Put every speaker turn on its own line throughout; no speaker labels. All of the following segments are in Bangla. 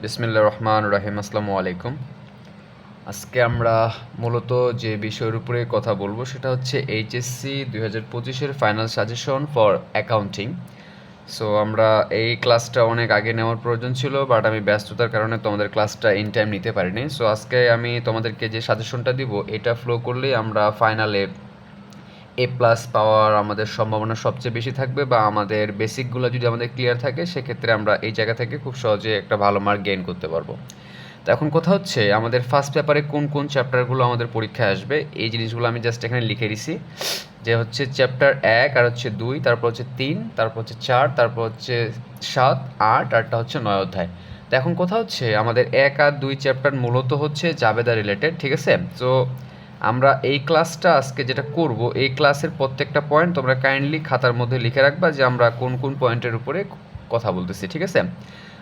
বিসমিল্লাহির রহমানির রহিম। আসসালামু আলাইকুম। আজকে আমরা মূলত যে বিষয়ের উপরে কথা বলবো সেটা হচ্ছে এইচএসসি 2025-এর final suggestion for accounting. So আমরা এই ক্লাসটা অনেক আগে নেওয়ার প্রয়োজন ছিল, বাট আমি ব্যস্ততার কারণে তোমাদের ক্লাসটা ইন টাইম নিতে পারিনি। সো আজকে আমি তোমাদেরকে যে সাজেশনটা দিব এটা ফলো করলেই আমরা ফাইনালে এ প্লাস পাওয়ার আমাদের সম্ভাবনা সবচেয়ে বেশি থাকবে, বা আমাদের বেসিকগুলো যদি আমাদের ক্লিয়ার থাকে সেক্ষেত্রে আমরা এই জায়গা থেকে খুব সহজে একটা ভালো মার্ক গেইন করতে পারবো। তো এখন কথা হচ্ছে আমাদের ফার্স্ট পেপারে কোন কোন চ্যাপ্টারগুলো আমাদের পরীক্ষায় আসবে এই জিনিসগুলো আমি জাস্ট এখানে লিখে দিছি, যে হচ্ছে চ্যাপ্টার 1 আর হচ্ছে 2, তারপর হচ্ছে 3, তারপর হচ্ছে 4, তারপর হচ্ছে 7, 8 আরটা হচ্ছে 9 অধ্যায়। তো এখন কথা হচ্ছে আমাদের 1 আর 2 চ্যাপ্টার মূলত হচ্ছে জাবেদা রিলেটেড, ঠিক আছে? তো আমরা এই ক্লাসটা আজকে যেটা করব, এই ক্লাসের প্রত্যেকটা পয়েন্ট তোমরা কাইন্ডলি খাতার মধ্যে লিখে রাখবা যে আমরা কোন কোন পয়েন্টের উপরে কথা বলতেছি, ঠিক আছে?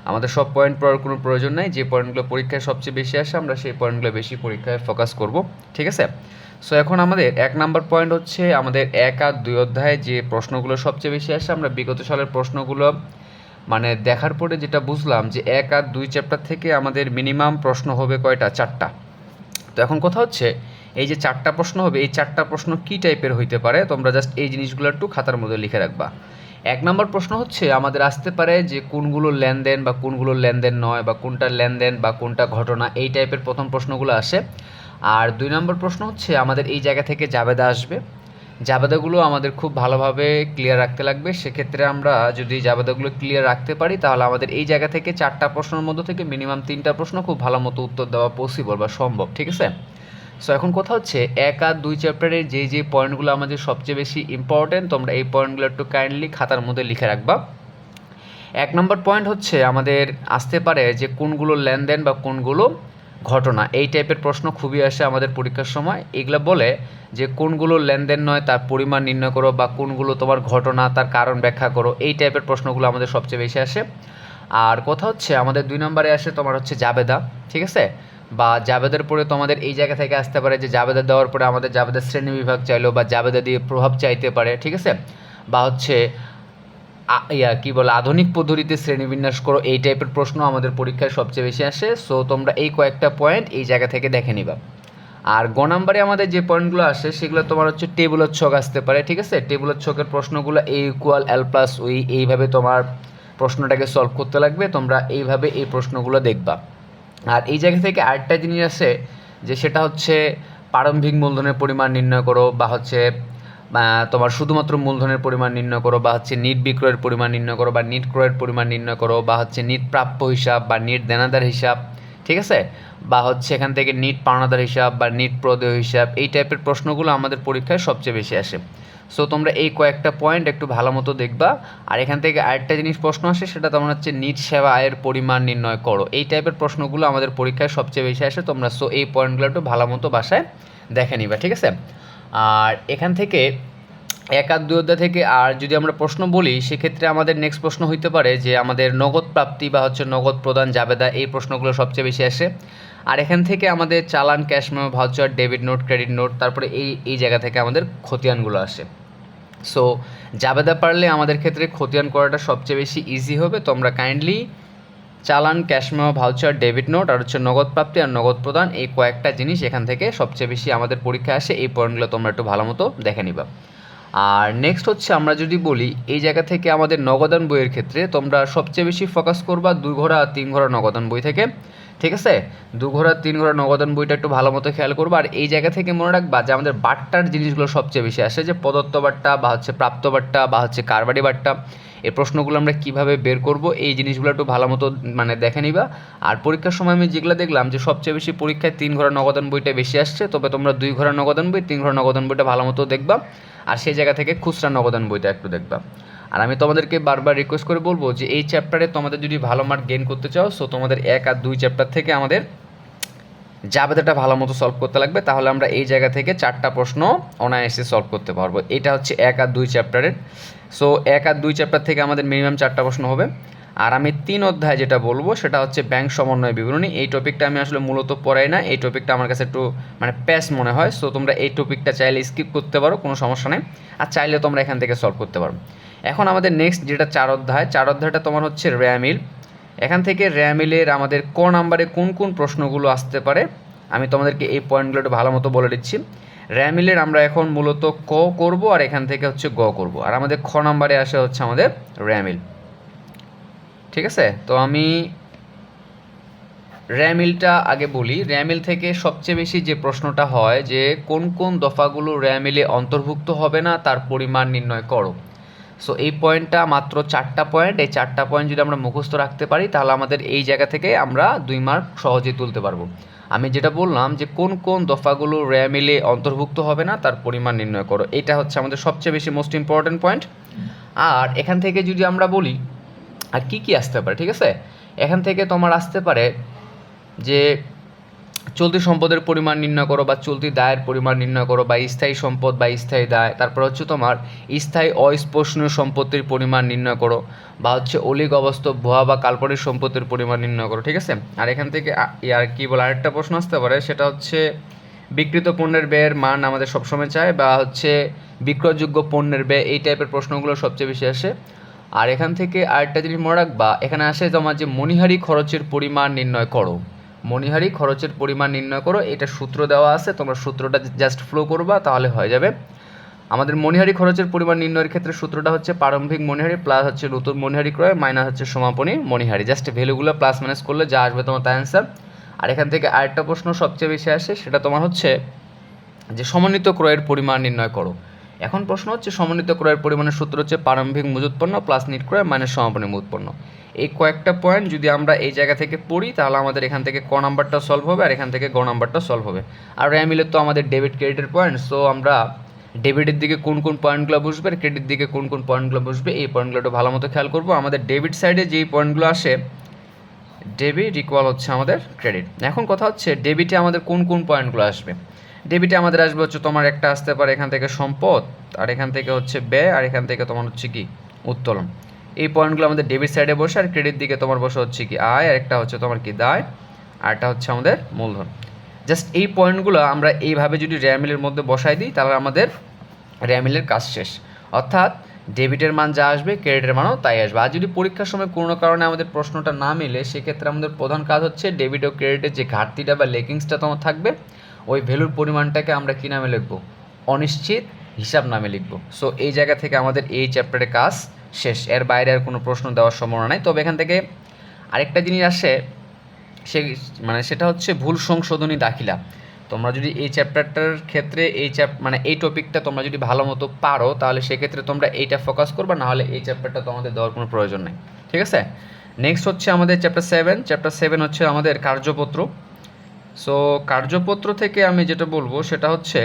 আমাদের সব পয়েন্ট পড়ার কোনো প্রয়োজন নাই, যে পয়েন্টগুলো পরীক্ষায় সবচেয়ে বেশি আসে আমরা সেই পয়েন্টগুলো বেশি পরীক্ষায় ফোকাস করব, ঠিক আছে? সো এখন আমাদের 1 নাম্বার পয়েন্ট হচ্ছে আমাদের 1 আর 2 অধ্যায়ে যে প্রশ্নগুলো সবচেয়ে বেশি আসে, আমরা বিগত সালের প্রশ্নগুলো মানে দেখার পরে যেটা বুঝলাম যে 1 আর 2 চ্যাপ্টার থেকে আমাদের মিনিমাম প্রশ্ন হবে কয়টা? 4টা। তো এখন কথা হচ্ছে এই যে 4টা প্রশ্ন হবে, এই 4টা প্রশ্ন কী টাইপের হইতে পারে তোমরা জাস্ট এই জিনিসগুলো একটু খাতার মধ্যে লিখে রাখবা। 1 নম্বর প্রশ্ন হচ্ছে আমাদের আসতে পারে যে কোনগুলো লেনদেন বা কোনগুলো লেনদেন নয়, বা কোনটা লেনদেন বা কোনটা ঘটনা, এই টাইপের প্রথম প্রশ্নগুলো আসে। আর 2 নম্বর প্রশ্ন হচ্ছে আমাদের এই জায়গা থেকে জাবেদা আসবে। জাবেদাগুলো আমাদের খুব ভালোভাবে ক্লিয়ার রাখতে লাগবে। সেক্ষেত্রে আমরা যদি জাবেদাগুলো ক্লিয়ার রাখতে পারি তাহলে আমাদের এই জায়গা থেকে 4টা প্রশ্নের মধ্য থেকে মিনিমাম 3টা প্রশ্ন খুব ভালো মতো উত্তর দেওয়া পসিবল বা সম্ভব, ঠিক আছে? সো এখন কথা হচ্ছে 1 আর 2 চ্যাপ্টারের যে পয়েন্টগুলো আমাদের সবচেয়ে বেশি ইম্পর্টেন্ট তোমরা এই পয়েন্টগুলো একটু কাইন্ডলি খাতার মধ্যে লিখে রাখবা। 1 নম্বর পয়েন্ট হচ্ছে আমাদের আসতে পারে যে কোনগুলো লেনদেন বা কোনগুলো ঘটনা, এই টাইপের প্রশ্ন খুবই আসে আমাদের পরীক্ষার সময়। এগুলো বলে যে কোনগুলো লেনদেন নয় তার পরিমাণ নির্ণয় করো, বা কোনগুলো তোমার ঘটনা তার কারণ ব্যাখ্যা করো, এই টাইপের প্রশ্নগুলো আমাদের সবচেয়ে বেশি আসে। আর কথা হচ্ছে আমাদের 2 নম্বরে আসে তোমার হচ্ছে জাবেদা, ঠিক আছে? বা জাবেদার পরে তোমাদের এই জায়গা থেকে আসতে পারে যে জাবেদা দেওয়ার পরে আমাদের জাবেদার শ্রেণী বিভাগ চাইলো, বা জাবেদা দিয়ে প্রভাব চাইতে পারে, ঠিক আছে? বা হচ্ছে কি বলে আধুনিক পদ্ধতিতে শ্রেণীবিন্যাস করো, এই টাইপের প্রশ্ন আমাদের পরীক্ষায় সবচেয়ে বেশি আসে। সো তোমরা এই কয়েকটা পয়েন্ট এই জায়গা থেকে দেখে নিবা। আর গ নাম্বারে আমাদের যে পয়েন্টগুলো আসে সেগুলো তোমার হচ্ছে টেবিলের ছক আসতে পারে, ঠিক আছে? টেবিলের ছকের প্রশ্নগুলো এ ইকুয়াল এল প্লাস ওই, এইভাবে তোমার প্রশ্নটাকে সলভ করতে লাগবে। তোমরা এইভাবে এই প্রশ্নগুলো দেখবা। আর এই জায়গা থেকে আরেকটা জিনিস আছে যে সেটা হচ্ছে প্রারম্ভিক মূলধনের পরিমাণ নির্ণয় করো, বা হচ্ছে তোমার শুধুমাত্র মূলধনের পরিমাণ নির্ণয় করো, বা হচ্ছে নিট বিক্রয়ের পরিমাণ নির্ণয় করো, বা নিট ক্রয়ের পরিমাণ নির্ণয় করো, বা হচ্ছে নিট প্রাপ্য হিসাব বা নিট দেনাদার হিসাব, ঠিক আছে? বা হচ্ছে এখান থেকে নিট পাওনাদার হিসাব বা নিট প্রদেয় হিসাব, এই টাইপের প্রশ্নগুলো আমাদের পরীক্ষায় সবচেয়ে বেশি আসে। সো তোমরা এই কয়েকটা পয়েন্ট একটু ভালো মতো দেখবা। আর এখান থেকে আরেকটা জিনিস প্রশ্ন আসে, সেটা তোমার হচ্ছে নিট সেবা আয়ের পরিমাণ নির্ণয় করো, এই টাইপের প্রশ্নগুলো আমাদের পরীক্ষায় সবচেয়ে বেশি আসে। তোমরা সো এই পয়েন্টগুলো একটু ভালো মতো বাসায় দেখে নিবা, ঠিক আছে? আর এখান থেকে 1 আর 2 অধ্যায় থেকে আর যদি আমরা প্রশ্ন বলি সেক্ষেত্রে আমাদের নেক্সট প্রশ্ন হইতে পারে যে আমাদের নগদ প্রাপ্তি বা হচ্ছে নগদ প্রদান জাবেদা, এই প্রশ্নগুলো সবচেয়ে বেশি আসে। আর এখান থেকে আমাদের চালান, cash memo, voucher, debit note, credit note, তারপরে এই জায়গা থেকে আমাদের খতিয়ানগুলো আসে। সো জাবেদা পারলে আমাদের ক্ষেত্রে খতিয়ান করাটা সবচেয়ে বেশি ইজি হবে। তোমরা কাইন্ডলি চালান, cash memo, voucher, debit note আর হচ্ছে নগদ প্রাপ্তি আর নগদ প্রদান, এই কয়েকটা জিনিস এখান থেকে সবচেয়ে বেশি আমাদের পরীক্ষায় আসে। এই পয়েন্টগুলো তোমরা একটু ভালো মতো দেখে নিবা। আর নেক্সট হচ্ছে আমরা যদি বলি এই জায়গা থেকে আমাদের নগদান বইয়ের ক্ষেত্রে তোমরা সবচেয়ে বেশি ফোকাস করবা 2 ঘোড়া আর 3 ঘোড়া নগদান বই থেকে, ঠিক আছে? 2 ঘোড়া 3 ঘোড়া নগদান বইটা একটু ভালো মতো খেয়াল করবা। আর এই জায়গা থেকে মনে রাখবা যে আমাদের বাট্টার জিনিসগুলো সবচেয়ে বেশি আসে, যে প্রদত্ত বাট্টা বা হচ্ছে প্রাপ্ত বাট্টা বা হচ্ছে কারবারি বাট্টা, এই প্রশ্নগুলো আমরা কিভাবে বের করব এই জিনিসগুলো একটু ভালো মতো মানে দেখে নিবা। আর পরীক্ষার সময় আমি যেগুলো দেখলাম যে সবচেয়ে বেশি পরীক্ষায় 3 ঘোড়া নগদান বইটা বেশি আসছে, তবে তোমরা 2 ঘোড়া নগদান বই, 3 ঘোড়া নগদান বইটা ভালো মতো দেখবা। আর সেই জায়গা থেকে খুচরা নগদান বইটা একটু দেখবা। আর আমি তোমাদেরকে বারবার রিকোয়েস্ট করে বলবো যে এই চ্যাপ্টারে তোমাদের যদি ভালো মার্ক গেইন করতে চাও, সো তোমাদের 1 আর 2 চ্যাপ্টার থেকে আমাদের জাবেদাটা ভালো মতো সলভ করতে লাগবে। তাহলে আমরা এই জায়গা থেকে 4টা প্রশ্ন অনায়াসে সলভ করতে পারবো। এটা হচ্ছে 1 আর 2 চ্যাপ্টারের। সো 1 আর 2 চ্যাপ্টার থেকে আমাদের মিনিমাম 4টা প্রশ্ন হবে। আর আমি 3 অধ্যায় যেটা বলবো সেটা হচ্ছে ব্যাংক সমন্বয় বিবরণী। এই টপিকটা আমি আসলে মূলত পড়াই না, এই টপিকটা আমার কাছে একটু মানে প্যাস মনে হয়। সো তোমরা এই টপিকটা চাইলে স্কিপ করতে পারো, কোনো সমস্যা নেই। আর চাইলে তোমরা এখান থেকে সলভ করতে পারো। এখন আমাদের নেক্সট যেটা 4 অধ্যায়টা তোমার হচ্ছে র্যামিল। এখান থেকে র্যামিলের আমাদের ক নাম্বারে কোন কোন প্রশ্নগুলো আসতে পারে আমি তোমাদেরকে এই পয়েন্টগুলো একটু ভালো মতো বলে দিচ্ছি। র্যামিলের আমরা এখন মূলত ক করব আর এখান থেকে হচ্ছে গ করব, আর আমাদের খ নাম্বারে আসে হচ্ছে আমাদের র্যামিল। ঠিক আছে, তো আমি র্যামিলটা আগে বলি। র্যামিল থেকে সবচেয়ে বেশি যে প্রশ্নটা হয় যে কোন কোন দফাগুলো র্যামিলে অন্তর্ভুক্ত হবে না তার পরিমাণ নির্ণয় করো। সো এই পয়েন্টটা মাত্র 4টা পয়েন্ট, এই 4টা পয়েন্ট যদি আমরা মুখস্থ রাখতে পারি তাহলে আমাদের এই জায়গা থেকে আমরা 2 মার্ক সহজেই তুলতে পারবো। আমি যেটা বললাম যে কোন কোন দফাগুলো র্যামিলে অন্তর্ভুক্ত হবে না তার পরিমাণ নির্ণয় করো, এটা হচ্ছে আমাদের সবচেয়ে বেশি মোস্ট ইম্পর্ট্যান্ট পয়েন্ট। আর এখান থেকে যদি আমরা বলি আর কি কি আসতে পারে, ঠিক আছে, এখান থেকে তোমার আসতে পারে যে চলতি সম্পদের পরিমাণ নির্ণয় করো বা চলতি দায়ের পরিমাণ নির্ণয় করো বা স্থায়ী সম্পদ বা স্থায়ী দায়, তারপর হচ্ছে তোমার স্থায়ী অস্পর্শনীয় সম্পত্তির পরিমাণ নির্ণয় করো বা হচ্ছে অলিক অবাস্তব ভুয়া বা কাল্পনিক সম্পত্তির পরিমাণ নির্ণয় করো। ঠিক আছে, আর এখান থেকে আর কি বলে আরেকটা প্রশ্ন আসতে পারে, সেটা হচ্ছে বিক্রিত পণ্যের ব্যয়ের মান আমাদের সবসময় চাই বা হচ্ছে বিক্রয়যোগ্য পণ্যের ব্যয়, এই টাইপের প্রশ্নগুলো সবচেয়ে বেশি আসে। আর এখান থেকে আরেকটা জিনিস মনে রাখবা, এখানে আসে তোমার যে মণিহারি খরচের পরিমাণ নির্ণয় করো, মণিহারি খরচের পরিমাণ নির্ণয় করো, এটা সূত্র দেওয়া আছে, তোমরা সূত্রটা জাস্ট ফলো করবা তাহলে হয়ে যাবে। আমাদের মণিহারি খরচের পরিমাণ নির্ণয়ের ক্ষেত্রে সূত্রটা হচ্ছে প্রারম্ভিক মণিহারি প্লাস হচ্ছে নতুন মণিহারি ক্রয় মাইনাস হচ্ছে সমাপনী মণিহারি, জাস্ট ভ্যালুগুলো প্লাস মাইনাস করলে যা আসবে তোমার তাই অ্যান্সার। আর এখান থেকে আরেকটা প্রশ্ন সবচেয়ে বেশি আসে, সেটা তোমার হচ্ছে যে সমন্বিত ক্রয়ের পরিমাণ নির্ণয় করো। এখন প্রশ্ন হচ্ছে সমন্বিত ক্রয়ের পরিমাণের সূত্র হচ্ছে প্রারম্ভিক মজুত পণ্য প্লাস নিট ক্রয় মাইনাস সমাপনী মজুত পণ্য। এই কয়েকটা পয়েন্ট যদি আমরা এই জায়গা থেকে পড়ি তাহলে আমাদের এখান থেকে ক নাম্বারটা সলভ হবে আর এখান থেকে গ নাম্বারটা সলভ হবে। আর র্যামিলের তো আমাদের ডেবিট ক্রেডিটের পয়েন্ট, সো আমরা ডেবিটের দিকে কোন কোন পয়েন্টগুলো বসবে আর ক্রেডিট দিকে কোন কোন পয়েন্টগুলো বসবে এই পয়েন্টগুলো একটু ভালো মতো খেয়াল করবো। আমাদের ডেবিট সাইডে যেই পয়েন্টগুলো আসে ডেবিট ইকুয়াল হচ্ছে আমাদের ক্রেডিট। এখন কথা হচ্ছে ডেবিটে আমাদের কোন কোন পয়েন্টগুলো আসবে। ডেবিটে আমাদের আসবে হচ্ছে তোমার একটা আসতে পারে এখান থেকে সম্পদ, আর এখান থেকে হচ্ছে ব্যয়, আর এখান থেকে তোমার হচ্ছে কি উত্তোলন। এই পয়েন্টগুলো আমাদের ডেবিট সাইডে বসে, আর ক্রেডিট দিকে তোমার বসে হচ্ছে কি আয়, আর একটা হচ্ছে তোমার কি দায়, আর একটা হচ্ছে আমাদের মূলধন। জাস্ট এই পয়েন্টগুলো আমরা এইভাবে যদি র্যামিলের মধ্যে বসাই দিই তাহলে আমাদের র্যামিলের কাজ শেষ। অর্থাৎ ডেবিটের মান যা আসবে ক্রেডিটের মানও তাই আসবে। আর যদি পরীক্ষার সময় কোনো কারণে আমাদের প্রশ্নটা না মিলে সেক্ষেত্রে আমাদের প্রধান কাজ হচ্ছে ডেবিট ও ক্রেডিটের যে ঘাটতিটা বা লেকিংসটা তোমার থাকবে ওই ভ্যালুর পরিমাণটাকে আমরা কী নামে লিখবো, অনিশ্চিত হিসাব নামে লিখবো। সো এই জায়গা থেকে আমাদের এই চ্যাপ্টারের কাজ শেষ, এর বাইরে আর কোনো প্রশ্ন দেওয়ার সম্ভাবনা নাই। তবে এখান থেকে আরেকটা জিনিস আসে, সে সেটা হচ্ছে ভুল সংশোধনী দাখিলা। তোমরা যদি এই চ্যাপ্টারটার ক্ষেত্রে এই টপিকটা তোমরা যদি ভালো মতো পারো তাহলে সেক্ষেত্রে তোমরা এইটা ফোকাস করবে, না হলে এই চ্যাপ্টারটা তোমাদের দেওয়ার কোনো প্রয়োজন নেই। ঠিক আছে, নেক্সট হচ্ছে আমাদের চ্যাপ্টার 7 হচ্ছে আমাদের কার্যপত্র। সো কার্যপত্র থেকে আমি যেটা বলবো সেটা হচ্ছে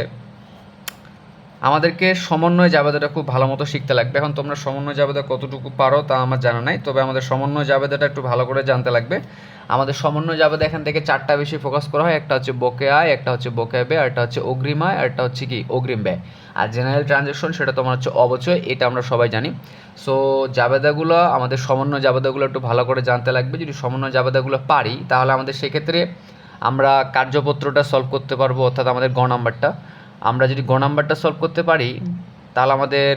আমাদেরকে সমন্বয় জাবেদাটা খুব ভালো মতো শিখতে লাগবে। এখন তোমরা সমন্বয় জাবেদা কতটুকু পারো তা আমার জানা নাই, তবে আমাদের সমন্বয় জাবেদাটা একটু ভালো করে জানতে লাগবে। আমাদের সমন্বয় জাবেদা এখান থেকে 4টা বেশি ফোকাস করা হয়, একটা হচ্ছে বকেয়া আয়, একটা হচ্ছে বকেয়া ব্যয়, আর একটা হচ্ছে অগ্রিম আয়, আর একটা হচ্ছে কি অগ্রিম ব্যয়। আর জেনারেল ট্রানজ্যাকশন সেটা তোমার হচ্ছে অবচয়, এটা আমরা সবাই জানি। সো জাবেদাগুলো আমাদের সমন্বয় জাবেদাগুলো একটু ভালো করে জানতে লাগবে। যদি সমন্বয় জাবেদাগুলো পারি তাহলে আমাদের সেক্ষেত্রে আমরা কার্যপত্রটা সলভ করতে পারবো, অর্থাৎ আমাদের গ নাম্বারটা। আমরা যদি গ নাম্বারটা সলভ করতে পারি তাহলে আমাদের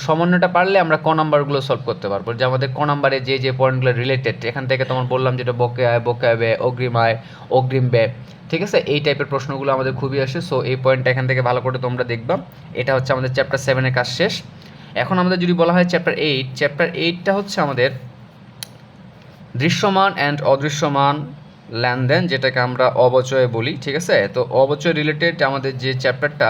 সমন্বয়টা পারলে আমরা ক নাম্বারগুলো সলভ করতে পারবো, যে আমাদের ক নাম্বারে যে যে পয়েন্টগুলো রিলেটেড এখান থেকে তোমার বললাম যেটা বকেয়া আয়, বকেয়া ব্যয়, অগ্রিম আয়, অগ্রিম ব্যয়। ঠিক আছে, এই টাইপের প্রশ্নগুলো আমাদের খুবই আসে। সো এই পয়েন্টটা এখান থেকে ভালো করে তোমরা দেখবা। এটা হচ্ছে আমাদের চ্যাপ্টার 7-এর কাজ শেষ। এখন আমাদের যদি বলা হয় চ্যাপ্টার 8টা হচ্ছে আমাদের দৃশ্যমান অ্যান্ড অদৃশ্যমান লেনদেন, যেটাকে আমরা অবচয় বলি। ঠিক আছে, তো অবচয় রিলেটেড আমাদের যে চ্যাপ্টারটা,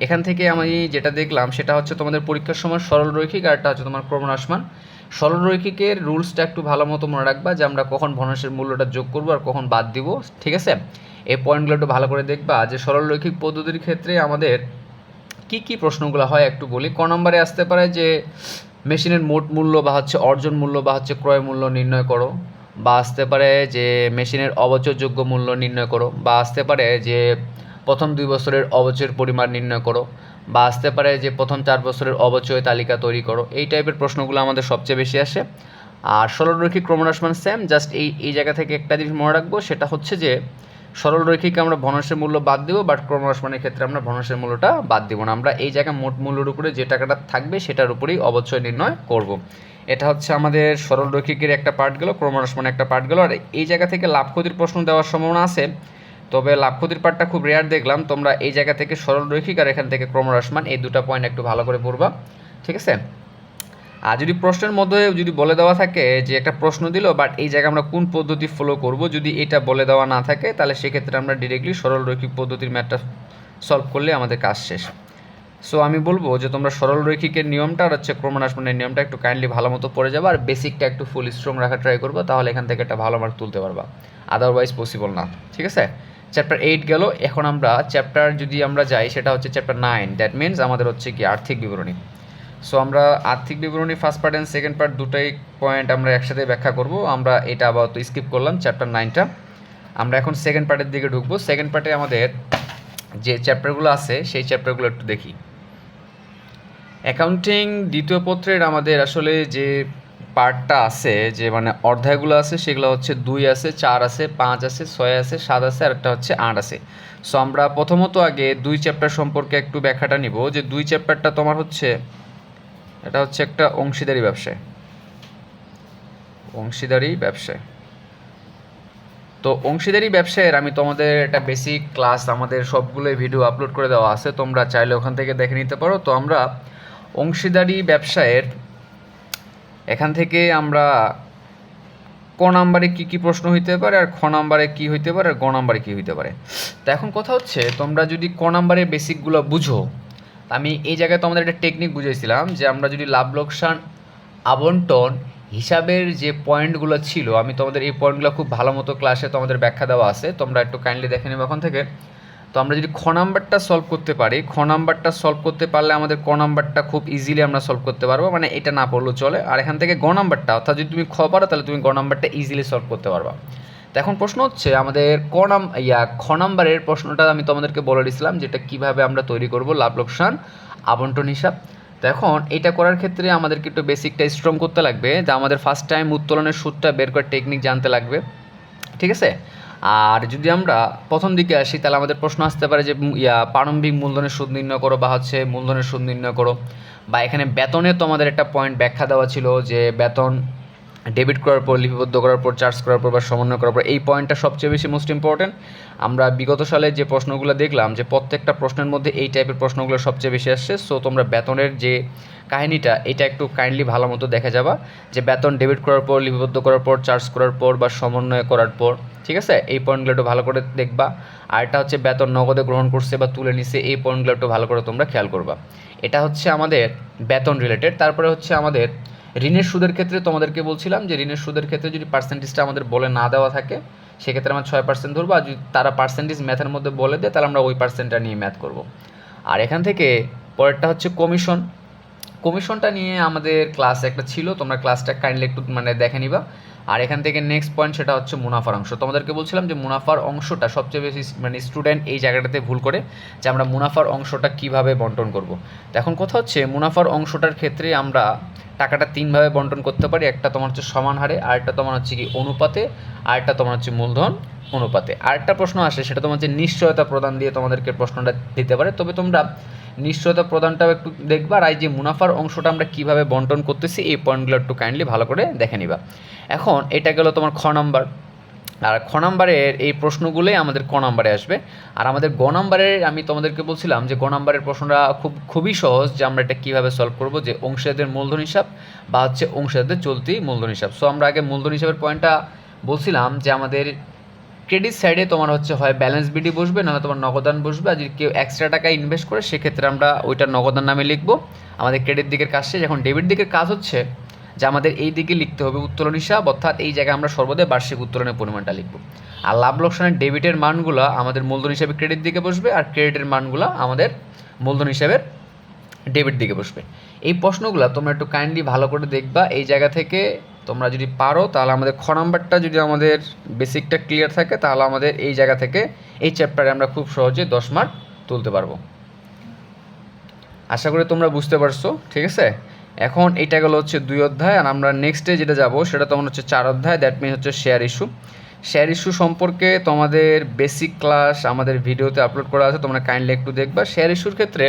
এখান থেকে আমি যেটা দেখলাম সেটা হচ্ছে তোমাদের পরীক্ষার সময় সরল রৈখিক আর একটা হচ্ছে তোমার ক্রমহ্রাসমান। সরল রৈখিকের রুলসটা একটু ভালো মতো মনে রাখবা, যে আমরা কখন ভগ্নাংশের মূল্যটা যোগ করবো আর কখন বাদ দিব। ঠিক আছে, এই পয়েন্টগুলো একটু ভালো করে দেখবা। যে সরল রৈখিক পদ্ধতির ক্ষেত্রে আমাদের কি কি প্রশ্নগুলো হয় একটু বলি। ক নম্বরে আসতে পারে যে মেশিনের মোট মূল্য বা হচ্ছে অর্জন মূল্য বা হচ্ছে ক্রয় মূল্য নির্ণয় করো, বা আসতে পারে যে মেশিনের অবচয়যোগ্য মূল্য নির্ণয় করো, বা আসতে পারে যে প্রথম 2 বছরের অবচয়ের পরিমাণ নির্ণয় করো, বা আসতে পারে যে প্রথম 4 বছরের অবচয় তালিকা তৈরি করো। এই টাইপের প্রশ্নগুলো আমাদের সবচেয়ে বেশি আসে। আর সরলরৈখিক ক্রমহ্রাসমান সেম, জাস্ট এই জায়গা থেকে একটা জিনিস মনে রাখবো, সেটা হচ্ছে যে সরল রৈখিকে আমরা ভগ্নাংশের মূল্য বাদ দিব, বাট ক্রমহ্রাসমানের ক্ষেত্রে আমরা ভগ্নাংশের মূল্যটা বাদ দিব না। আমরা এই জায়গায় মোট মূল্যের উপরে যে টাকাটা থাকবে সেটার উপরেই অবচয় নির্ণয় করব। এটা হচ্ছে আমাদের সরলরৈখিকের একটা পার্ট গেল, ক্রমহ্রাসমানের একটা পার্ট গেল। আর এই জায়গা থেকে লাভ ক্ষতির প্রশ্ন দেওয়ার সম্ভাবনা আছে, তবে লাভ ক্ষতির পার্টটা খুব রেয়ার দেখলাম। তোমরা এই জায়গা থেকে সরলরৈখিক আর এখান থেকে ক্রমহ্রাসমান, এই দুটো পয়েন্ট একটু ভালো করে পড়বা, ঠিক আছে। আর যদি প্রশ্নের মধ্যে যদি বলে দেওয়া থাকে যে একটা প্রশ্ন দিল বাট এই জায়গায় আমরা কোন পদ্ধতি ফলো করব, যদি এটা বলে দেওয়া না থাকে তাহলে সেক্ষেত্রে আমরা ডিরেক্টলি সরলরৈখিক পদ্ধতির ম্যাথটা সলভ করলে আমাদের কাজ শেষ। সো আমি বলবো যে তোমরা সরলরৈখিকের নিয়মটা আর হচ্ছে ক্রমহ্রাসমানের নিয়মটা একটু কাইন্ডলি ভালো মতো পড়ে যাবে, আর বেসিকটা একটু ফুল স্ট্রং রাখা ট্রাই করবো, তাহলে এখান থেকে একটা ভালো মার্ক তুলতে পারবা, আদারওয়াইজ পসিবল না, ঠিক আছে। চ্যাপ্টার 8 গেল। এখন আমরা চ্যাপ্টার যদি আমরা যাই সেটা হচ্ছে চ্যাপ্টার 9, দ্যাট মিনস আমাদের হচ্ছে কি আর্থিক বিবরণী। সো আমরা আর্থিক বিবরণী first part and second part দুটাই পয়েন্ট আমরা একসাথে ব্যাখ্যা করব। আমরা এটা আপাতত স্কিপ করলাম চ্যাপ্টার 9টা। আমরা এখন সেকেন্ড পার্টের দিকে ঢুকবো। সেকেন্ড পার্টে আমাদের যে চ্যাপ্টারগুলো আছে সেই চ্যাপ্টারগুলো একটু দেখি। অ্যাকাউন্টিং দ্বিতীয় পত্রের আমাদের আসলে যে পার্টটা আছে, যে মানে অধ্যায়গুলো আছে, সেগুলো হচ্ছে 2 আছে, 4 আছে, 5 আছে, 6 আছে, 7 আছে, আর একটা হচ্ছে 8 আছে। সো আমরা প্রথমত আগে 2 চ্যাপ্টার সম্পর্কে একটু ব্যাখ্যাটা নিব, যে 2 চ্যাপ্টারটা তোমার হচ্ছে, এটা হচ্ছে একটা অংশীদারি ব্যবসায়, অংশীদারি ব্যবসায়। তো অংশীদারি ব্যবসায়ের আমি তোমাদের একটা বেসিক ক্লাস আমাদের সবগুলোই ভিডিও আপলোড করে দেওয়া আছে, তোমরা চাইলে ওখান থেকে দেখে নিতে পারো। তো আমরা অংশীদারি ব্যবসায়ের এখান থেকে আমরা ক নাম্বারে কী কী প্রশ্ন হইতে পারে, আর খ নাম্বারে কী হইতে পারে, আর গ নাম্বারে কী হইতে পারে। তো এখন কথা হচ্ছে তোমরা যদি ক নাম্বারের বেসিকগুলো বুঝো, আমি এই জায়গায় তোমাদের একটা টেকনিক বুঝাইছিলাম যে আমরা যদি লাভ লোকসান আবন্টন হিসাবের যে পয়েন্টগুলো ছিল, আমি তোমাদের এই পয়েন্টগুলো খুব ভালো মতো ক্লাসে তোমাদের ব্যাখ্যা দেওয়া আছে, তোমরা একটু কাইন্ডলি দেখে নেবে ওখান থেকে। তো আমরা যদি খ নাম্বারটা সলভ করতে পারি, খ নাম্বারটা সলভ করতে পারলে আমাদের ক নাম্বারটা খুব ইজিলি আমরা সলভ করতে পারবো, মানে এটা না পড়লেও চলে। আর এখান থেকে গ নাম্বারটা, অর্থাৎ যদি তুমি খ পারো তাহলে তুমি গ নাম্বারটা ইজিলি সলভ করতে পারবা। তো এখন প্রশ্ন হচ্ছে আমাদের খ নাম্বারের প্রশ্নটা আমি তোমাদেরকে বলে দিয়েছিলাম যেটা কীভাবে আমরা তৈরি করব লাভ লোকসান আবন্টন হিসাব। তো এখন এটা করার ক্ষেত্রে আমাদেরকে একটু বেসিকটা স্ট্রং করতে লাগবে, যে আমাদের ফার্স্ট টাইম উত্তোলনের সূত্রটা বের করার টেকনিক জানতে লাগবে, ঠিক আছে। আর যদি আমরা প্রথম দিকে আসি তাহলে আমাদের প্রশ্ন আসতে পারে যে প্রারম্ভিক মূলধনের সুদ নির্ণয় করো, বা হচ্ছে মূলধনের সুদ নির্ণয় করো, বা এখানে বেতনে তো আমাদের একটা পয়েন্ট ব্যাখ্যা দেওয়া ছিল যে বেতন ডেবিট করার পর, লিপিবদ্ধ করার পর, চার্জ করার পর বা সমন্বয় করার পর, এই পয়েন্টটা সবচেয়ে বেশি মোস্ট ইম্পর্টেন্ট। আমরা বিগত সালে যে প্রশ্নগুলো দেখলাম যে প্রত্যেকটা প্রশ্নের মধ্যে এই টাইপের প্রশ্নগুলো সবচেয়ে বেশি আসছে। সো তোমরা বেতনের যে কাহিনীটা এটা একটু কাইন্ডলি ভালো মতো দেখে যাবা, যে বেতন ডেবিট করার পর, লিপিবদ্ধ করার পর, চার্জ করার পর বা সমন্বয় করার পর, ঠিক আছে। এই পয়েন্টগুলো একটু ভালো করে দেখবা। আর এটা হচ্ছে বেতন নগদে গ্রহণ করছে বা তুলে নিছে, এই পয়েন্টগুলো একটু ভালো করে তোমরা খেয়াল করবা। এটা হচ্ছে আমাদের বেতন রিলেটেড। তারপরে হচ্ছে আমাদের ঋণের সুদের ক্ষেত্রে তোমাদেরকে বলছিলাম যে ঋণের সুদের ক্ষেত্রে যদি পার্সেন্টেজটা আমাদের বলে না দেওয়া থাকে সেক্ষেত্রে আমরা 6% ধরবো, আর যদি তারা পার্সেন্টেজ ম্যাথের মধ্যে বলে দেয় তাহলে আমরা ওই পার্সেন্টটা নিয়ে ম্যাথ করব। আর এখান থেকে পরেরটা হচ্ছে কমিশন। কমিশনটা নিয়ে আমাদের ক্লাস একটা ছিল, তোমরা ক্লাসটা কাইন্ডলি একটু মানে দেখে নিবা। আর এখান থেকে নেক্সট পয়েন্ট সেটা হচ্ছে মুনাফার অংশ। তোমাদেরকে বলছিলাম যে মুনাফার অংশটা সবচেয়ে বেশি মানে স্টুডেন্ট এই জায়গাটাতে ভুল করে, যে আমরা মুনাফার অংশটা কিভাবে বন্টন করব। তো এখন কথা হচ্ছে মুনাফার অংশটার ক্ষেত্রে আমরা টাকাটা 3ভাবে বন্টন করতে পারি। একটা তোমার হচ্ছে সমান হারে, আরেকটা তোমার হচ্ছে কি অনুপাতে, আরেকটা তোমার হচ্ছে মূলধন অনুপাতে। আরেকটা প্রশ্ন আসে সেটা তোমার হচ্ছে নিশ্চয়তা প্রদান দিয়ে তোমাদেরকে প্রশ্নটা দিতে পারে, তবে তোমরা নিশ্চয়তা প্রদানটাও একটু দেখবা। আর এই যে মুনাফার অংশটা আমরা কীভাবে বন্টন করতেছি এই পয়েন্টগুলো একটু কাইন্ডলি ভালো করে দেখে নিবা। এখন এটা গেল তোমার খ নাম্বার। আর খ নাম্বারের এই প্রশ্নগুলোই আমাদের ক নাম্বারে আসবে। আর আমাদের গ নাম্বারের আমি তোমাদেরকে বলছিলাম যে গ নাম্বারের প্রশ্নটা খুবই সহজ, যে আমরা এটা কীভাবে সলভ করব, যে অংশীদারদের মূলধন হিসাব বা হচ্ছে অংশীদারদের চলতি মূলধন হিসাব। সো আমরা আগে মূলধন হিসাবের পয়েন্টটা বলছিলাম যে আমাদের ক্রেডিট সাইডে তোমার হচ্ছে হয় ব্যালেন্স বিডি বসবে, নাহলে তোমার নগদান বসবে। আর যদি কেউ এক্সট্রা টাকা ইনভেস্ট করে সেক্ষেত্রে আমরা ওইটা নগদান নামে লিখবো। আমাদের ক্রেডিট দিকের কাজ শেষ। এখন ডেবিট দিকের কাজ হচ্ছে যে আমাদের এই দিকে লিখতে হবে উত্তোলন হিসাব, অর্থাৎ এই জায়গায় আমরা সর্বদাই বার্ষিক উত্তোলনের পরিমাণটা লিখব। আর লাভ লোকসানের ডেবিটের মানগুলো আমাদের মূলধন হিসাবে ক্রেডিট দিকে বসবে, আর ক্রেডিটের মানগুলো আমাদের মূলধন হিসাবের ডেবিট দিকে বসবে। এই প্রশ্নগুলো তোমরা একটু কাইন্ডলি ভালো করে দেখবা। এই জায়গা থেকে তোমরা যদি পারো তাহলে আমাদের খ নাম্বারটা যদি আমাদের বেসিকটা ক্লিয়ার থাকে তাহলে আমাদের এই জায়গা থেকে এই চ্যাপ্টারে আমরা খুব সহজে 10 মার্ক তুলতে পারবো। আশা করি তোমরা বুঝতে পারছো, ঠিক আছে। এখন এটা গেলো হচ্ছে 2 অধ্যায়। আর আমরা নেক্সটে যেটা যাব সেটা তোমার হচ্ছে 4 অধ্যায়, দ্যাট মিনস হচ্ছে শেয়ার ইস্যু। শেয়ার ইস্যু সম্পর্কে তোমাদের বেসিক ক্লাস আমাদের ভিডিওতে আপলোড করা আছে, তোমরা কাইন্ডলি একটু দেখবা। শেয়ার ইস্যুর ক্ষেত্রে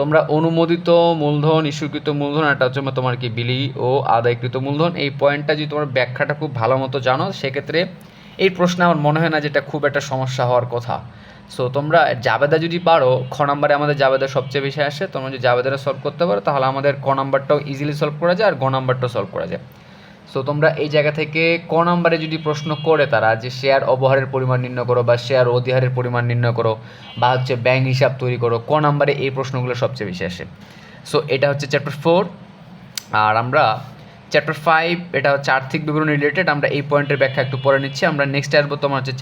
তোমরা অনুমোদিত মূলধন, ইস্যুকৃত মূলধন, এটা হচ্ছে তোমার কি বিলি ও আদায়কৃত মূলধন। এই পয়েন্টটা যদি তোমার ব্যাখ্যাটা খুব ভালো মতো জানো, সেক্ষেত্রে এই প্রশ্নে আমার মনে হয় না যেটা খুব একটা সমস্যা হওয়ার কথা। সো তোমরা জাবেদা যদি পারো, খ নাম্বারে আমাদের জাবেদা সবচেয়ে বেশি আসে, তোমরা যদি জাবেদাটা সলভ করতে পারো তাহলে আমাদের ক নাম্বারটাও ইজিলি সলভ করা যায় আর গ নাম্বারটাও সলভ করা যায়। সো তোমরা এই জায়গা থেকে ক নাম্বারে যদি প্রশ্ন করে তারা যে শেয়ার অবহারের পরিমাণ নির্ণয় করো বা শেয়ার অধিহারের পরিমাণ নির্ণয় করো বা হচ্ছে ব্যাংক হিসাব তৈরি করো, ক নাম্বারে এই প্রশ্নগুলো সবচেয়ে বেশি আসে। সো এটা হচ্ছে চ্যাপ্টার 4। আর আমরা চ্যাপ্টার 5, এটা হচ্ছে আর্থিক বিবরণী রিলেটেড, আমরা এই পয়েন্টের ব্যাখ্যা একটু পরে নিচ্ছি। আমরা নেক্সট আসবো তোমার হচ্ছে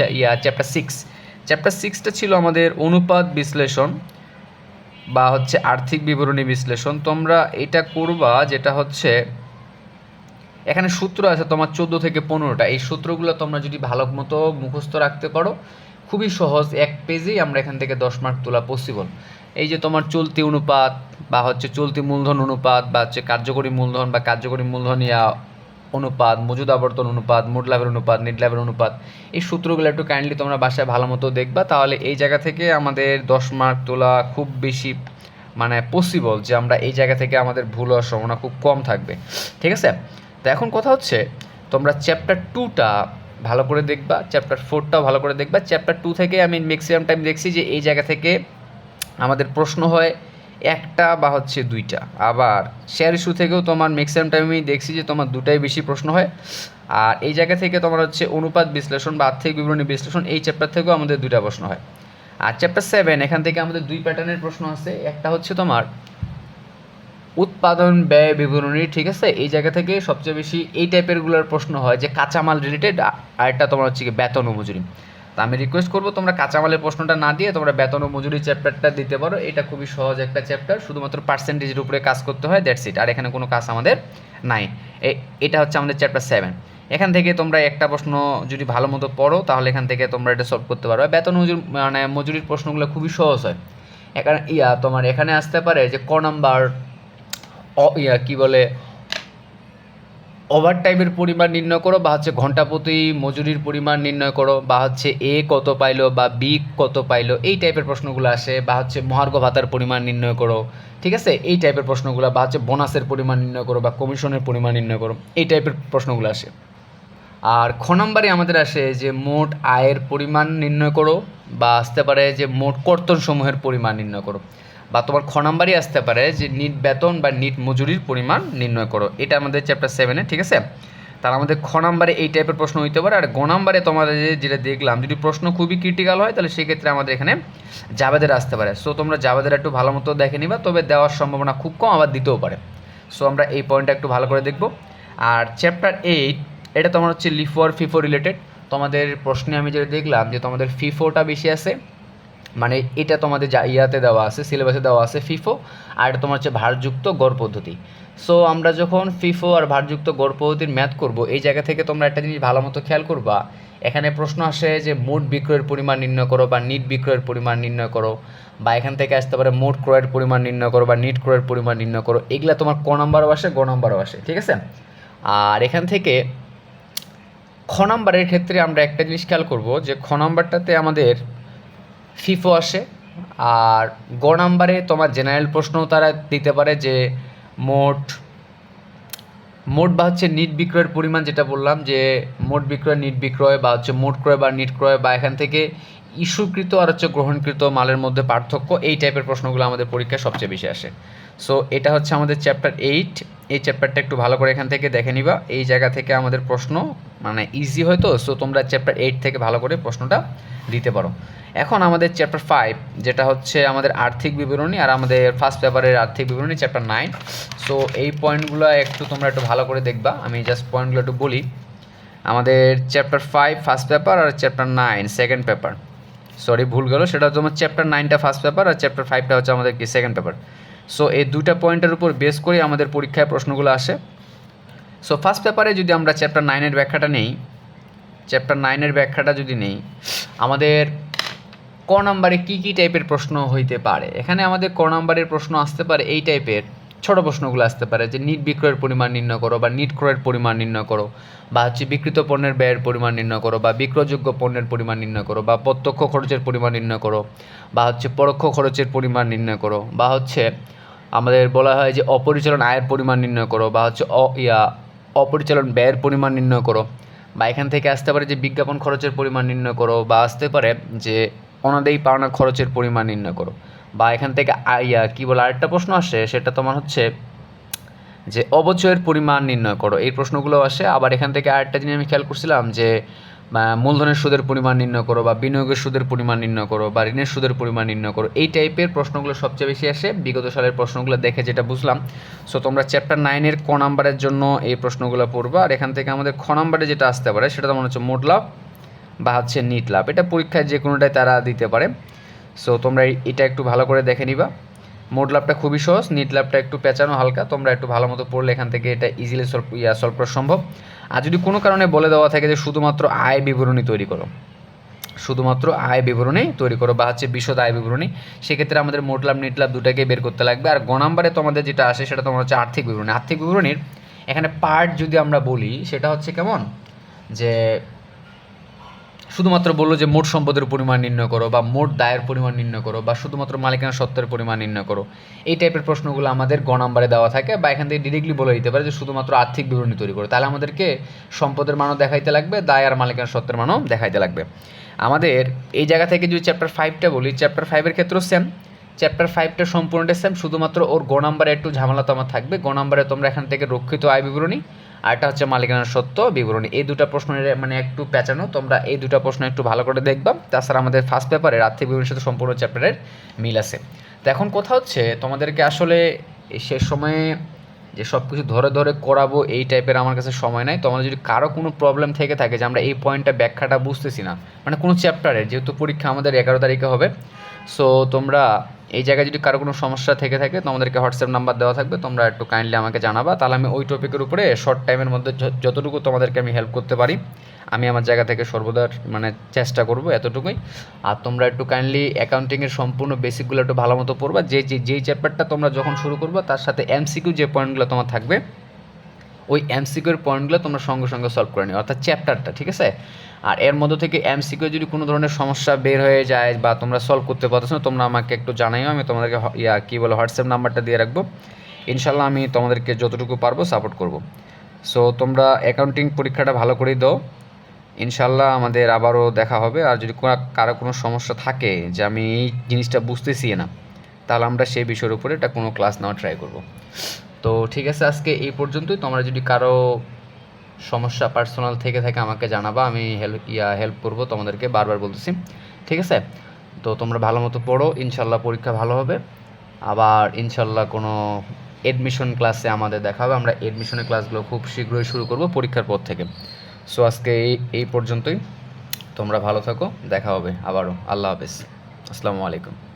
চ্যাপ্টার 6। চ্যাপ্টার 6টা ছিল আমাদের অনুপাত বিশ্লেষণ বা হচ্ছে আর্থিক বিবরণী বিশ্লেষণ। তোমরা এটা করবা যেটা হচ্ছে এখানে সূত্র আছে তোমার 14 থেকে 15টা। এই সূত্রগুলো তোমরা যদি ভালো মতো মুখস্থ রাখতে পারো, খুবই সহজ, এক পেজেই আমরা এখান থেকে 10 মার্ক তোলা পসিবল। এই যে তোমার চলতি অনুপাত বা হচ্ছে চলতি মূলধন অনুপাত বা হচ্ছে কার্যকরী মূলধন বা কার্যকরী মূলধন অনুপাত, মজুদ আবর্তন অনুপাত, মোট লাভের অনুপাত, নেট লাভের অনুপাত, এই সূত্রগুলো একটু কাইন্ডলি তোমরা বাসায় ভালো মতো দেখবা, তাহলে এই জায়গা থেকে আমাদের 10 মার্ক তোলা খুব বেশি মানে পসিবল, যে আমরা এই জায়গা থেকে আমাদের ভুল হওয়ার সম্ভাবনা খুব কম থাকবে। ঠিক আছে? তো এখন কথা হচ্ছে তোমরা চ্যাপ্টার 2টা ভালো করে দেখবা, চ্যাপ্টার 4টাও ভালো করে দেখবা। চ্যাপ্টার 2 থেকে আমি ম্যাক্সিমাম টাইম দেখছি যে এই জায়গা থেকে আমাদের প্রশ্ন হয় একটা বা হচ্ছে 2টা, আবার শেয়ার ইস্যু থেকেও তোমার ম্যাক্সিমাম টাইম আমি দেখছি যে তোমার 2টাই বেশি প্রশ্ন হয়। আর এই জায়গা থেকে তোমার হচ্ছে অনুপাত বিশ্লেষণ বা আর্থিক বিবরণী বিশ্লেষণ, এই চ্যাপ্টার থেকেও আমাদের 2টা প্রশ্ন হয়। আর চ্যাপ্টার 7, এখান থেকে আমাদের 2 প্যাটার্নের প্রশ্ন আছে। একটা হচ্ছে তোমার উৎপাদন ব্যয় বিবরণী, ঠিক আছে? এই জায়গা থেকে সবচেয়ে বেশি এই টাইপেরগুলোর প্রশ্ন হয় যে কাঁচামাল রিলেটেড, আর একটা তোমার হচ্ছে কি বেতন ও মজুরি। তা আমি রিকোয়েস্ট করবো তোমরা কাঁচামালের প্রশ্নটা না দিয়ে তোমরা বেতন ও মজুরি চ্যাপ্টারটা দিতে পারো। এটা খুবই সহজ একটা চ্যাপ্টার, শুধুমাত্র পার্সেন্টেজের উপরে কাজ করতে হয়, দ্যাটস ইট। আর এখানে কোনো কাজ আমাদের নাই। এটা হচ্ছে আমাদের চ্যাপ্টার 7। এখান থেকে তোমরা একটা প্রশ্ন যদি ভালো মতো পড়ো তাহলে এখান থেকে তোমরা এটা সলভ করতে পারো। বেতন মজুরির প্রশ্নগুলো খুবই সহজ হয়। এখানে তোমার এখানে আসতে পারে যে ক নাম্বার কি বলে ওভার টাইমের পরিমাণ নির্ণয় করো, বা হচ্ছে ঘন্টা প্রতি মজুরির পরিমাণ নির্ণয় করো, বা হচ্ছে এ কত পাইলো বা বি কত পাইলো, এই টাইপের প্রশ্নগুলো আসে। বা হচ্ছে মহার্ঘ ভাতার পরিমাণ নির্ণয় করো, ঠিক আছে, এই টাইপের প্রশ্নগুলো। বা হচ্ছে বোনাসের পরিমাণ নির্ণয় করো বা কমিশনের পরিমাণ নির্ণয় করো, এই টাইপের প্রশ্নগুলো আসে। আর খ নম্বরে আমাদের আসে যে মোট আয়ের পরিমাণ নির্ণয় করো, বা আসতে পারে যে মোট কর্তনসমূহের পরিমাণ নির্ণয় করো, বা তোমার খ নাম্বারই আসতে পারে যে নিট বেতন বা নিট মজুরির পরিমাণ নির্ণয় করো। এটা আমাদের চ্যাপ্টার 7-এ, ঠিক আছে? তার আমাদের খ নাম্বারে এই টাইপের প্রশ্ন হইতে পারে। আর গ নাম্বারে তোমাদের যেটা দেখলাম, যদি প্রশ্ন খুবই ক্রিটিক্যাল হয় তাহলে সেক্ষেত্রে আমাদের এখানে জাবেদের আসতে পারে। সো তোমরা জাবেদের একটু ভালো মতো দেখে নিবা, তবে দেওয়ার সম্ভাবনা খুব কম, আবার দিতেও পারে। সো আমরা এই পয়েন্টটা একটু ভালো করে দেখব। আর চ্যাপ্টার 8, এটা তোমার হচ্ছে লিফো আর ফিফো রিলেটেড। তোমাদের প্রশ্নে আমি যেটা দেখলাম যে তোমাদের ফিফোটা বেশি আছে, মানে এটা তোমাদের ইয়াতে দেওয়া আছে, সিলেবাসে দেওয়া আছে ফিফো, আর এটা তোমার হচ্ছে ভারযুক্ত গড় পদ্ধতি। সো আমরা যখন ফিফো আর ভারযুক্ত গড় পদ্ধতির ম্যাথ করব, এই জায়গা থেকে তোমরা একটা জিনিস ভালো মতো খেয়াল করবা। এখানে প্রশ্ন আসে যে মোট বিক্রয়ের পরিমাণ নির্ণয় করো বা নিট বিক্রয়ের পরিমাণ নির্ণয় করো, বা এখান থেকে আসতে পারে মোট ক্রয়ের পরিমাণ নির্ণয় করো বা নিট ক্রয়ের পরিমাণ নির্ণয় করো। এগুলা তোমার ক নাম্বারও আসে, গ নাম্বারও আসে, ঠিক আছে? আর এখান থেকে খ নাম্বারের ক্ষেত্রে আমরা একটা জিনিস খেয়াল করব যে খ নাম্বারটাতে আমাদের ফিফো আসে, আর গ নাম্বারে তোমার জেনারেল প্রশ্নও তারা দিতে পারে যে মোট বা হচ্ছে নিট বিক্রয়ের পরিমাণ, যেটা বললাম যে মোট বিক্রয়, নিট বিক্রয়, বা হচ্ছে মোট ক্রয় বা নিট ক্রয়, বা এখান থেকে ইস্যুকৃত আর হচ্ছে গ্রহণকৃত মালের মধ্যে পার্থক্য, এই টাইপের প্রশ্নগুলো আমাদের পরীক্ষায় সবচেয়ে বেশি আসে। সো এটা হচ্ছে আমাদের চ্যাপ্টার 8। এই চ্যাপ্টারটা একটু ভালো করে এখান থেকে দেখে নিবা, এই জায়গা থেকে আমাদের প্রশ্ন মানে ইজি হয়তো। সো তোমরা চ্যাপ্টার 8 থেকে ভালো করে প্রশ্নটা দিতে পারো। এখন আমাদের চ্যাপ্টার 5, যেটা হচ্ছে আমাদের আর্থিক বিবরণী, আর আমাদের ফার্স্ট পেপারের আর্থিক বিবরণী চ্যাপ্টার 9। সো এই পয়েন্টগুলো একটু তোমরা একটু ভালো করে দেখবা, আমি জাস্ট পয়েন্টগুলো একটু বলি। আমাদের চ্যাপ্টার 5 ফার্স্ট পেপার আর চ্যাপ্টার 9 সেকেন্ড পেপার, সরি ভুল গেল, সেটা তোমার চ্যাপ্টার 9টা ফার্স্ট পেপার আর চ্যাপ্টার 5টা হচ্ছে আমাদের কি সেকেন্ড পেপার। সো এই দুইটা পয়েন্টের উপর বেস করে আমাদের পরীক্ষায় প্রশ্নগুলো আসে। সো ফার্স্ট পেপারে যদি আমরা চ্যাপ্টার 9-এর ব্যাখ্যাটা নেই, চ্যাপ্টার 9-এর ব্যাখ্যাটা যদি নেই, আমাদের ক নাম্বারে কী কী টাইপের প্রশ্ন হইতে পারে। এখানে আমাদের ক নাম্বারের প্রশ্ন আসতে পারে এই টাইপের ছোট প্রশ্নগুলো আসতে পারে যে নিট বিক্রয়ের পরিমাণ নির্ণয় করো বা নিট ক্রয়ের পরিমাণ নির্ণয় করো, বা হচ্ছে বিক্রিত পণ্যের ব্যয়ের পরিমাণ নির্ণয় করো, বা বিক্রয়যোগ্য পণ্যের পরিমাণ নির্ণয় করো, বা প্রত্যক্ষ খরচের পরিমাণ নির্ণয় করো, বা হচ্ছে পরোক্ষ খরচের পরিমাণ নির্ণয় করো, বা হচ্ছে আমাদের বলা হয় যে অপরিচালন আয়ের পরিমাণ নির্ণয় করো, বা হচ্ছে অপরিচালন ব্যয়ের পরিমাণ নির্ণয় করো, বা এখান থেকে আসতে পারে যে বিজ্ঞাপন খরচের পরিমাণ নির্ণয় করো, বা আসতে পারে যে অনাদায়ী পাওনা খরচের পরিমাণ নির্ণয় করো, বা এখান থেকে কী বলে আরেকটা প্রশ্ন আসে, সেটা তোমার হচ্ছে যে অবচয়ের পরিমাণ নির্ণয় করো, এই প্রশ্নগুলো আসে। আবার এখান থেকে আরেকটা জিনিস আমি খেয়াল করছিলাম যে মূলধনের সুদের পরিমাণ নির্ণয় করো, বা বিনিয়োগের সুদের পরিমাণ নির্ণয় করো, বা ঋণের সুদের পরিমাণ নির্ণয় করো, এই টাইপের প্রশ্নগুলো সবচেয়ে বেশি আসে বিগত সালের প্রশ্নগুলো দেখে যেটা বুঝলাম। সো তোমরা চ্যাপ্টার 9-এর ক নাম্বারের জন্য এই প্রশ্নগুলো পড়বা। আর এখান থেকে আমাদের খ নাম্বারে যেটা আসতে পারে সেটা তোমার হচ্ছে মোট লাভ বা হচ্ছে নিট লাভ। এটা পরীক্ষায় যে কোনোটাই তারা দিতে পারে। সো তোমরা এটা একটু ভালো করে দেখে নিবা। মোট লাভটা খুবই সহজ, নিট লাভটা একটু পেঁচানো হালকা, তোমরা একটু ভালো মতো পড়লে এখান থেকে এটা ইজিলি সলভ করা সম্ভব। আর যদি কোনো কারণে বলে দেওয়া থাকে যে শুধুমাত্র আয় বিবরণী তৈরি করো, শুধুমাত্র আয় বিবরণী তৈরি করো, বা হচ্ছে বিশদ আয় বিবরণী, সেক্ষেত্রে আমাদের মোট লাভ নিট লাভ দুটাকে বের করতে লাগবে। আর গ নাম্বারে তোমাদের যেটা আসে সেটা তোমার হচ্ছে আর্থিক বিবরণী। আর্থিক বিবরণীর এখানে পার্ট যদি আমরা বলি সেটা হচ্ছে কেমন, যে শুধুমাত্র বললো যে মোট সম্পদের পরিমাণ নির্ণয় করো, বা মোট দায়ের পরিমাণ নির্ণয় করো, বা শুধুমাত্র মালিকানা সত্ত্বের পরিমাণ নির্ণয় করো, এই টাইপের প্রশ্নগুলো আমাদের গ নাম্বারে দেওয়া থাকে। বা এখান থেকে ডিরেক্টলি বলে দিতে পারে যে শুধুমাত্র আর্থিক বিবরণী তৈরি করো, তাহলে আমাদেরকে সম্পদের মানও দেখাইতে লাগবে, দায় আর মালিকানা সত্ত্বের মানও দেখাইতে লাগবে। আমাদের এই জায়গা থেকে যদি চ্যাপ্টার 5টা বলি, চ্যাপ্টার 5-এর ক্ষেত্রেও সেম, চ্যাপ্টার 5টা সম্পূর্ণটা সেম, শুধুমাত্র ওর গ নাম্বারে একটু ঝামেলা তোমার থাকবে। গ নাম্বারে তোমরা এখান থেকে রক্ষিত আয় বিবরণী, আর এটা হচ্ছে মালিকানার সত্ত্ব বিবরণী, এই দুটো প্রশ্নের মানে একটু পেঁচানো, তোমরা এই দুটো প্রশ্ন একটু ভালো করে দেখবা। তাছাড়া আমাদের ফার্স্ট পেপারের আর্থিক বিবরণীর সাথে সম্পূর্ণ চ্যাপ্টারের মিল আছে। তো এখন কথা হচ্ছে তোমাদেরকে আসলে শেষ সময়ে যে সব কিছু ধরে ধরে করাবো এই টাইপের আমার কাছে সময় নাই। তোমাদের যদি কারো কোনো প্রবলেম থেকে থাকে যে আমরা এই পয়েন্টটা ব্যাখ্যাটা বুঝতেছি না, মানে কোনো চ্যাপ্টারের, যেহেতু পরীক্ষা আমাদের 11 তারিখে হবে, সো তোমরা এই জায়গায় যদি কারো কোনো সমস্যা থেকে থাকে তোমাদেরকে হোয়াটসঅ্যাপ নাম্বার দেওয়া থাকবে, তোমরা একটু কাইন্ডলি আমাকে জানাবা, তাহলে আমি ওই টপিকের উপরে শর্ট টাইমের মধ্যে যতটুকু তোমাদেরকে আমি হেল্প করতে পারি আমি আমার জায়গা থেকে সর্বদা মানে চেষ্টা করব এতটুকুই। আর তোমরা একটু কাইন্ডলি অ্যাকাউন্টিংয়ের সম্পূর্ণ বেসিকগুলো একটু ভালো মতো পড়বা, যেই চ্যাপ্টারটা তোমরা যখন শুরু করবা তার সাথে এমসিকিউ যে পয়েন্টগুলো তোমার থাকবে ওই এমসিকিউর পয়েন্টগুলো তোমরা সঙ্গে সঙ্গে সলভ করে নিও, অর্থাৎ চ্যাপ্টারটা, ঠিক আছে। আর এর মধ্যে থেকে এমসিকিউ যদি কোনো ধরনের সমস্যা বের হয়ে যায় বা তোমরা সলভ করতে পারছো না, তোমরা আমাকে একটু জানাইও, আমি তোমাদেরকে হোয়াটসঅ্যাপ নাম্বারটা দিয়ে রাখবো। ইনশাল্লাহ আমি তোমাদেরকে যতটুকু পারবো সাপোর্ট করব। সো তোমরা অ্যাকাউন্টিং পরীক্ষাটা ভালো করেই দাও, ইনশাল্লাহ আমাদের আবারও দেখা হবে। আর যদি কারো কোনো সমস্যা থাকে যে আমি এই জিনিসটা বুঝতেছি না, তাহলে আমরা সেই বিষয়ের উপরে এটা কোনো ক্লাস নেওয়া ট্রাই করব। তো ঠিক আছে, আজকে এই পর্যন্তই। তোমরা যদি কারো সমস্যা পার্সোনাল থেকে থাকে আমাকে জানাবা, আমি হেল্প করব তোমাদেরকে, বারবার বলতেছি, ঠিক আছে। তো তোমরা ভালো মতো পড়ো, ইনশাল্লাহ পরীক্ষা ভালো হবে। আবার ইনশাল্লাহ কোনো এডমিশন ক্লাসে আমাদের দেখা হবে, আমরা এডমিশনের ক্লাসগুলো খুব শীঘ্রই শুরু করব পরীক্ষার পর থেকে। সো আজকে এই পর্যন্তই, তোমরা ভালো থাকো, দেখা হবে আবারও। আল্লাহ হাফেজ, আসসালামু আলাইকুম।